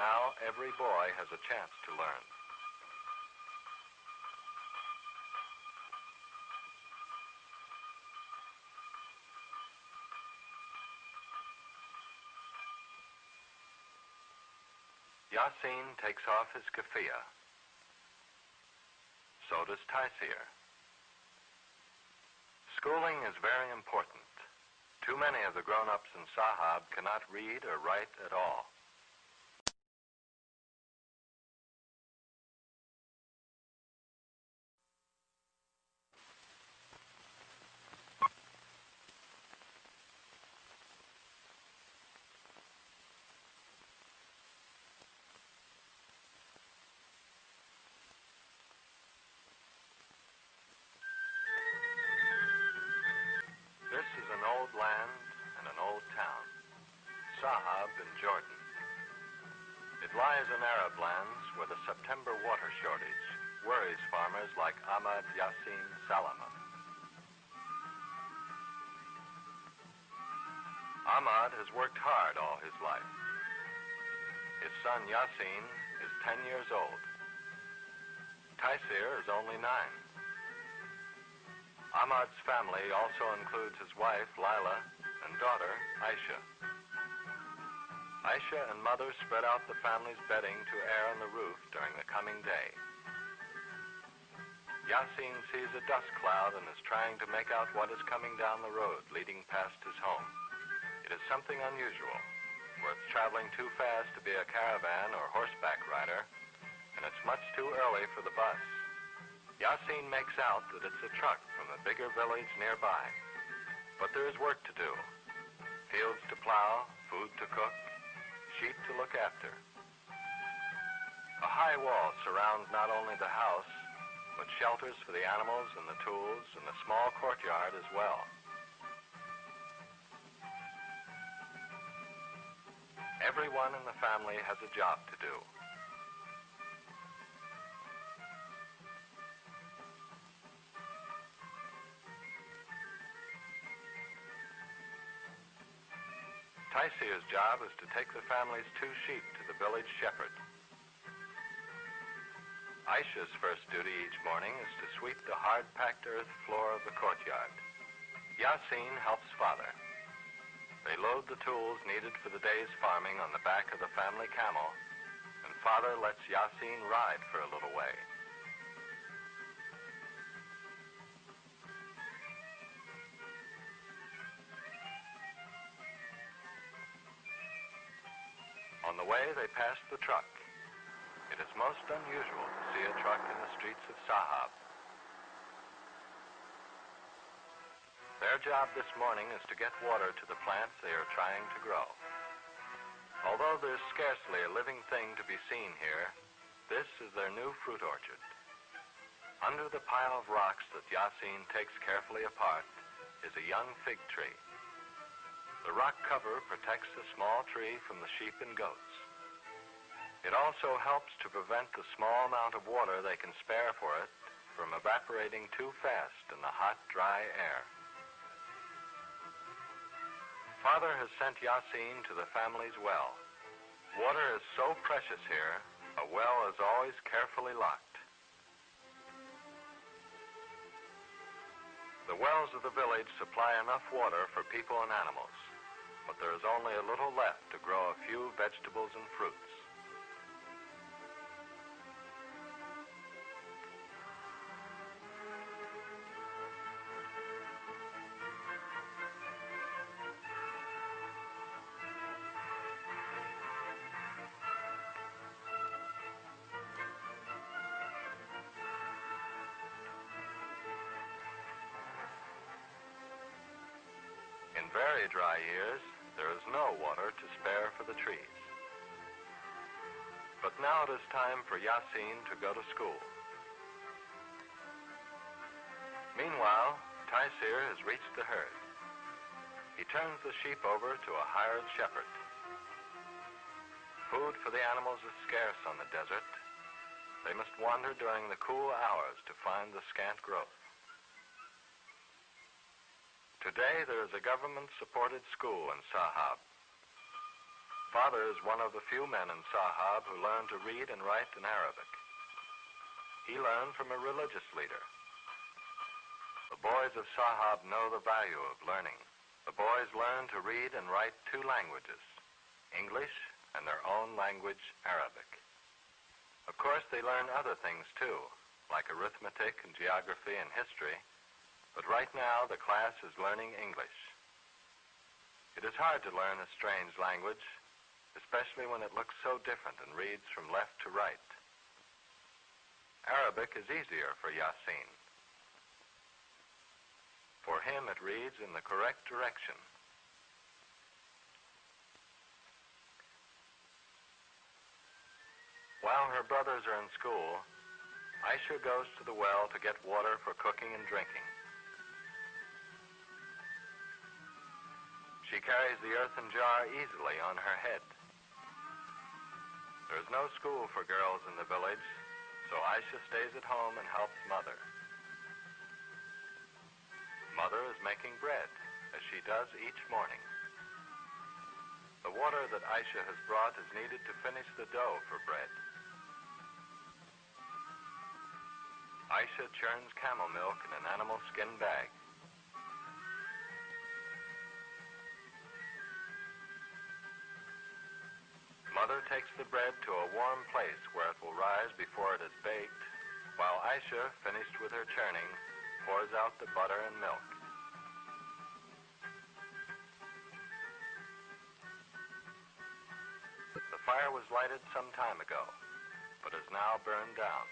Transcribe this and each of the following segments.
now every boy has a chance to learn. Yasin takes off his keffiyeh. So does Taysir. Schooling is very important. Too many of the grown-ups in Sahab cannot read or write at all. This is an old land and an old town, Sahab in Jordan. It lies in Arab lands where the September water shortage worries farmers like Ahmad Yasin Salama. Ahmad has worked hard all his life. His son Yasin is 10 years old. Taysir is only 9. Ahmad's family also includes his wife, Lila, and daughter, Aisha. Aisha and mother spread out the family's bedding to air on the roof during the coming day. Yasin sees a dust cloud and is trying to make out what is coming down the road leading past his home. It is something unusual, for it's traveling too fast to be a caravan or horseback rider, and it's much too early for the bus. Yasin makes out that it's a truck from a bigger village nearby. But there is work to do. Fields to plow, food to cook, sheep to look after. A high wall surrounds not only the house, but shelters for the animals and the tools and a small courtyard as well. Everyone in the family has a job to do. Taysir's job is to take the family's 2 sheep to the village shepherd. Aisha's first duty each morning is to sweep the hard-packed earth floor of the courtyard. Yasin helps father. They load the tools needed for the day's farming on the back of the family camel, and father lets Yasin ride for a little way. On the way, they pass the truck. It is most unusual to see a truck in the streets of Sahab. Their job this morning is to get water to the plants they are trying to grow. Although there's scarcely a living thing to be seen here, this is their new fruit orchard. Under the pile of rocks that Yasin takes carefully apart is a young fig tree. The rock cover protects the small tree from the sheep and goats. It also helps to prevent the small amount of water they can spare for it from evaporating too fast in the hot, dry air. Father has sent Yasin to the family's well. Water is so precious here, a well is always carefully locked. The wells of the village supply enough water for people and animals, but there is only a little left to grow a few vegetables and fruits. In very dry years, there is no water to spare for the trees. But now it is time for Yasin to go to school. Meanwhile, Taysir has reached the herd. He turns the sheep over to a hired shepherd. Food for the animals is scarce on the desert. They must wander during the cool hours to find the scant growth. Today there is a government-supported school in Sahab. Father is one of the few men in Sahab who learned to read and write in Arabic. He learned from a religious leader. The boys of Sahab know the value of learning. The boys learn to read and write two languages, English and their own language, Arabic. Of course, they learn other things too, like arithmetic and geography and history, but right now the class is learning English. It is hard to learn a strange language, especially when it looks so different and reads from left to right. Arabic is easier for Yasin. For him, it reads in the correct direction. While her brothers are in school, Aisha goes to the well to get water for cooking and drinking. She carries the earthen jar easily on her head. There is no school for girls in the village, so Aisha stays at home and helps Mother. Mother is making bread, as she does each morning. The water that Aisha has brought is needed to finish the dough for bread. Aisha churns camel milk in an animal skin bag. Mother takes the bread to a warm place where it will rise before it is baked, while Aisha, finished with her churning, pours out the butter and milk. The fire was lighted some time ago, but is now burned down.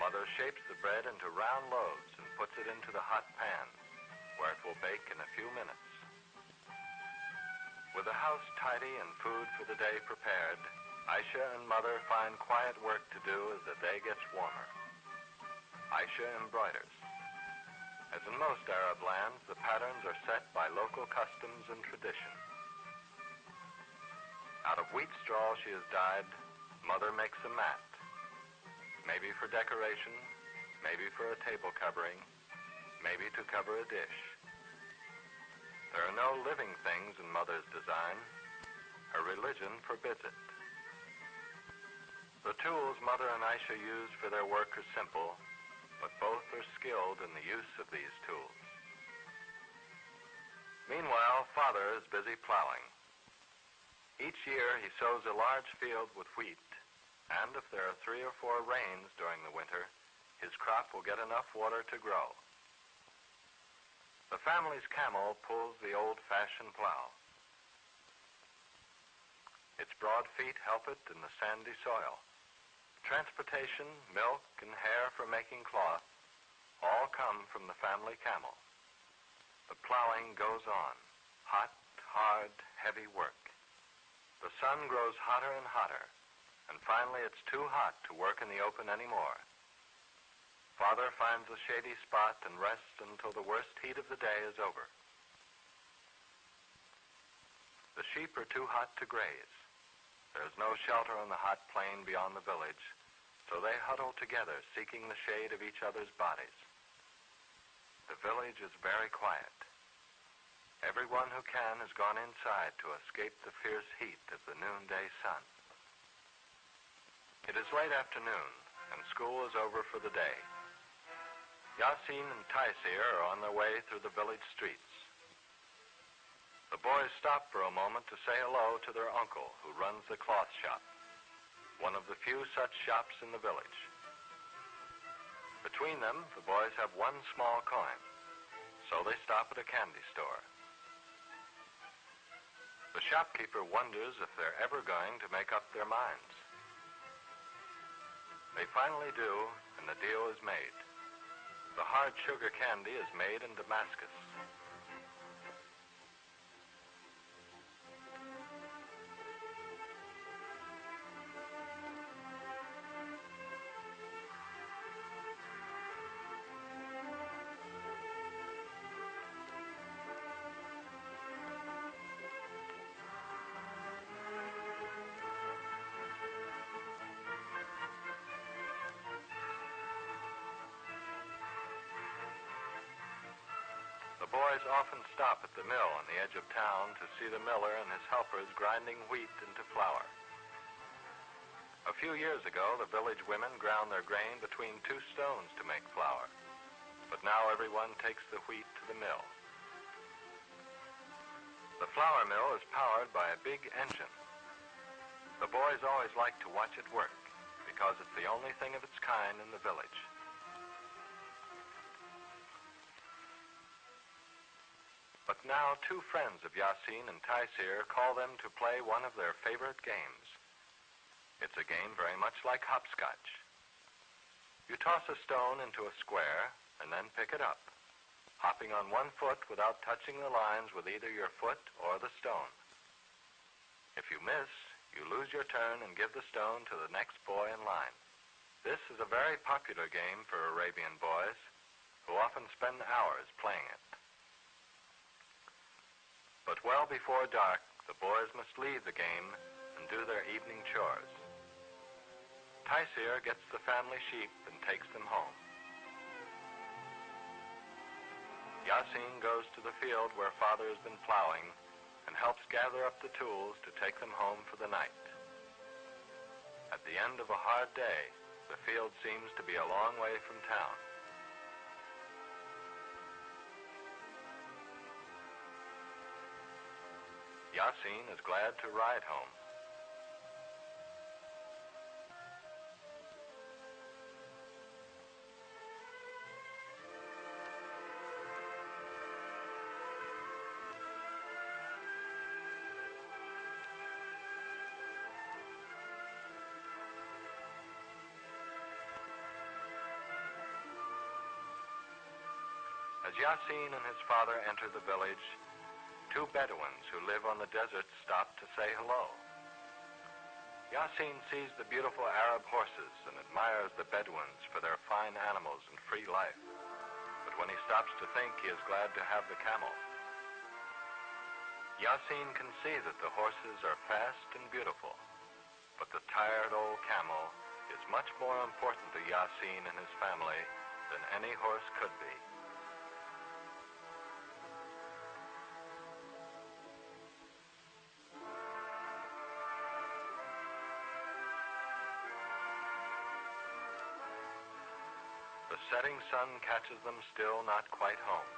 Mother shapes the bread into round loaves and puts it into the hot pan, where it will bake in a few minutes. With the house tidy and food for the day prepared, Aisha and Mother find quiet work to do as the day gets warmer. Aisha embroiders. As in most Arab lands, the patterns are set by local customs and tradition. Out of wheat straw she has dyed, Mother makes a mat. Maybe for decoration, maybe for a table covering, maybe to cover a dish. There are no living things in Mother's design. Her religion forbids it. The tools Mother and Aisha use for their work are simple, but both are skilled in the use of these tools. Meanwhile, Father is busy plowing. Each year he sows a large field with wheat, and if there are 3 or 4 rains during the winter, his crop will get enough water to grow. The family's camel pulls the old-fashioned plow. Its broad feet help it in the sandy soil. Transportation, milk, and hair for making cloth all come from the family camel. The plowing goes on. Hot, hard, heavy work. The sun grows hotter and hotter, and finally it's too hot to work in the open anymore. Father finds a shady spot and rests until the worst heat of the day is over. The sheep are too hot to graze. There is no shelter on the hot plain beyond the village, so they huddle together, seeking the shade of each other's bodies. The village is very quiet. Everyone who can has gone inside to escape the fierce heat of the noonday sun. It is late afternoon, and school is over for the day. Yasin and Taisir are on their way through the village streets. The boys stop for a moment to say hello to their uncle, who runs the cloth shop, one of the few such shops in the village. Between them, the boys have one small coin, so they stop at a candy store. The shopkeeper wonders if they're ever going to make up their minds. They finally do, and the deal is made. The hard sugar candy is made in Damascus. The The boys often stop at the mill on the edge of town to see the miller and his helpers grinding wheat into flour. A few years ago, the village women ground their grain between two stones to make flour, but now everyone takes the wheat to the mill. The flour mill is powered by a big engine. The boys always like to watch it work because it's the only thing of its kind in the village. But now two friends of Yasin and Taisir call them to play one of their favorite games. It's a game very much like hopscotch. You toss a stone into a square and then pick it up, hopping on one foot without touching the lines with either your foot or the stone. If you miss, you lose your turn and give the stone to the next boy in line. This is a very popular game for Arabian boys, who often spend hours playing it. But well before dark, the boys must leave the game and do their evening chores. Taisir gets the family sheep and takes them home. Yasin goes to the field where father has been plowing and helps gather up the tools to take them home for the night. At the end of a hard day, the field seems to be a long way from town. Yasin is glad to ride home. As Yasin and his father enter the village, two Bedouins who live on the desert stop to say hello. Yasin sees the beautiful Arab horses and admires the Bedouins for their fine animals and free life. But when he stops to think, he is glad to have the camel. Yasin can see that the horses are fast and beautiful, but the tired old camel is much more important to Yasin and his family than any horse could be. The setting sun catches them still not quite home.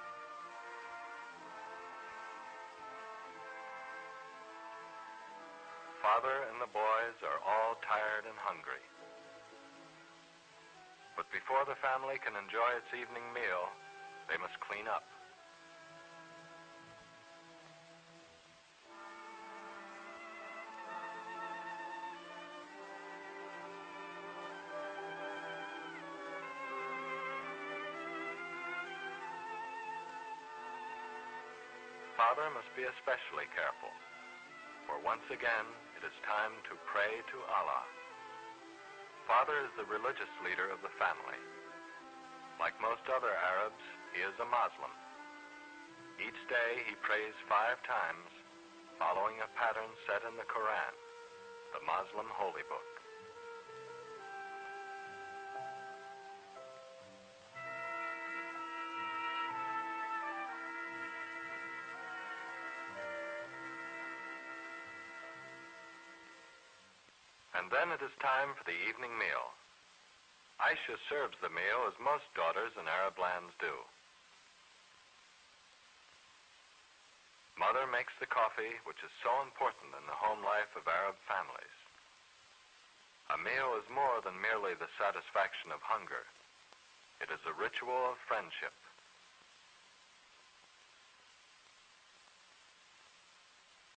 Father and the boys are all tired and hungry. But before the family can enjoy its evening meal, they must clean up. Father must be especially careful, for once again it is time to pray to Allah. Father is the religious leader of the family. Like most other Arabs, he is a Muslim. Each day he prays 5 times, following a pattern set in the Quran, the Muslim holy book. And then it is time for the evening meal. Aisha serves the meal as most daughters in Arab lands do. Mother makes the coffee, which is so important in the home life of Arab families. A meal is more than merely the satisfaction of hunger. It is a ritual of friendship.